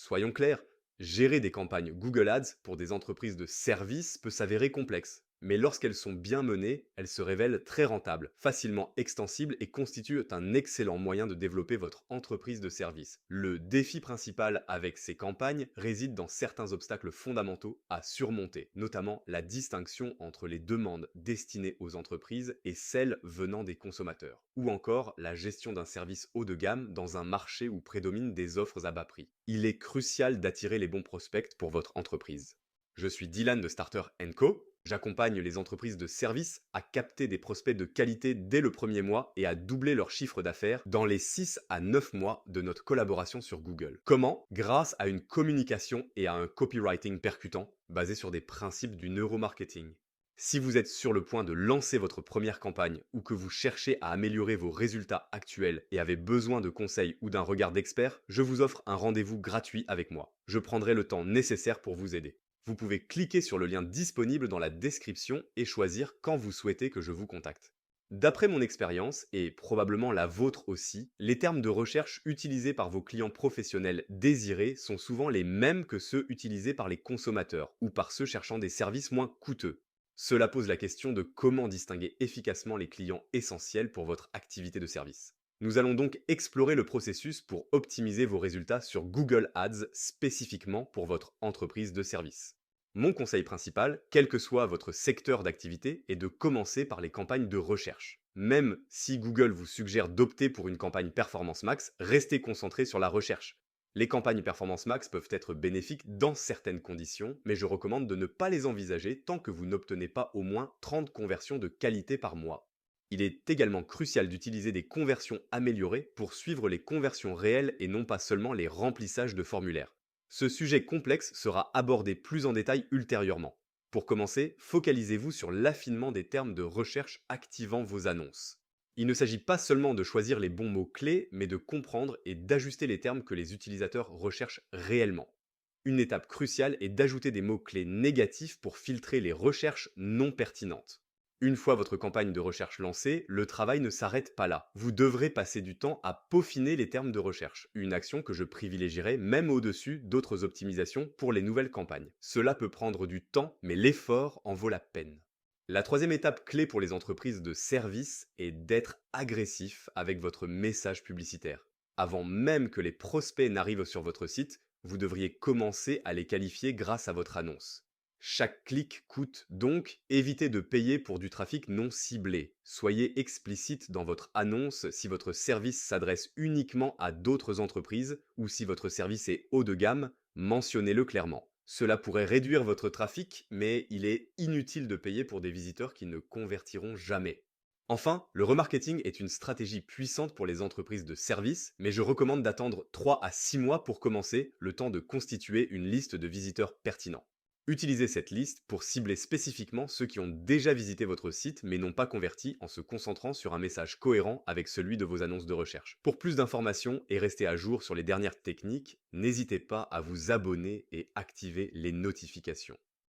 Soyons clairs, gérer des campagnes Google Ads pour des entreprises de services peut s'avérer complexe. Mais lorsqu'elles sont bien menées, elles se révèlent très rentables, facilement extensibles et constituent un excellent moyen de développer votre entreprise de service. Le défi principal avec ces campagnes réside dans certains obstacles fondamentaux à surmonter, notamment la distinction entre les demandes destinées aux entreprises et celles venant des consommateurs, ou encore la gestion d'un service haut de gamme dans un marché où prédominent des offres à bas prix. Il est crucial d'attirer les bons prospects pour votre entreprise. Je suis Dylan de Starter Co. J'accompagne les entreprises de services à capter des prospects de qualité dès le premier mois et à doubler leur chiffre d'affaires dans les 6 à 9 mois de notre collaboration sur Google. Comment? Grâce à une communication et à un copywriting percutant basé sur des principes du neuromarketing. Si vous êtes sur le point de lancer votre première campagne ou que vous cherchez à améliorer vos résultats actuels et avez besoin de conseils ou d'un regard d'expert, je vous offre un rendez-vous gratuit avec moi. Je prendrai le temps nécessaire pour vous aider. Vous pouvez cliquer sur le lien disponible dans la description et choisir quand vous souhaitez que je vous contacte. D'après mon expérience, et probablement la vôtre aussi, les termes de recherche utilisés par vos clients professionnels désirés sont souvent les mêmes que ceux utilisés par les consommateurs ou par ceux cherchant des services moins coûteux. Cela pose la question de comment distinguer efficacement les clients essentiels pour votre activité de service. Nous allons donc explorer le processus pour optimiser vos résultats sur Google Ads spécifiquement pour votre entreprise de service. Mon conseil principal, quel que soit votre secteur d'activité, est de commencer par les campagnes de recherche. Même si Google vous suggère d'opter pour une campagne Performance Max, restez concentré sur la recherche. Les campagnes Performance Max peuvent être bénéfiques dans certaines conditions, mais je recommande de ne pas les envisager tant que vous n'obtenez pas au moins 30 conversions de qualité par mois. Il est également crucial d'utiliser des conversions améliorées pour suivre les conversions réelles et non pas seulement les remplissages de formulaires. Ce sujet complexe sera abordé plus en détail ultérieurement. Pour commencer, focalisez-vous sur l'affinement des termes de recherche activant vos annonces. Il ne s'agit pas seulement de choisir les bons mots-clés, mais de comprendre et d'ajuster les termes que les utilisateurs recherchent réellement. Une étape cruciale est d'ajouter des mots-clés négatifs pour filtrer les recherches non pertinentes. Une fois votre campagne de recherche lancée, le travail ne s'arrête pas là. Vous devrez passer du temps à peaufiner les termes de recherche, une action que je privilégierai même au-dessus d'autres optimisations pour les nouvelles campagnes. Cela peut prendre du temps, mais l'effort en vaut la peine. La troisième étape clé pour les entreprises de service est d'être agressif avec votre message publicitaire. Avant même que les prospects n'arrivent sur votre site, vous devriez commencer à les qualifier grâce à votre annonce. Chaque clic coûte, donc évitez de payer pour du trafic non ciblé. Soyez explicite dans votre annonce si votre service s'adresse uniquement à d'autres entreprises ou si votre service est haut de gamme, mentionnez-le clairement. Cela pourrait réduire votre trafic, mais il est inutile de payer pour des visiteurs qui ne convertiront jamais. Enfin, le remarketing est une stratégie puissante pour les entreprises de services, mais je recommande d'attendre 3 à 6 mois pour commencer, le temps de constituer une liste de visiteurs pertinents. Utilisez cette liste pour cibler spécifiquement ceux qui ont déjà visité votre site mais n'ont pas converti en se concentrant sur un message cohérent avec celui de vos annonces de recherche. Pour plus d'informations et rester à jour sur les dernières techniques, n'hésitez pas à vous abonner et activer les notifications.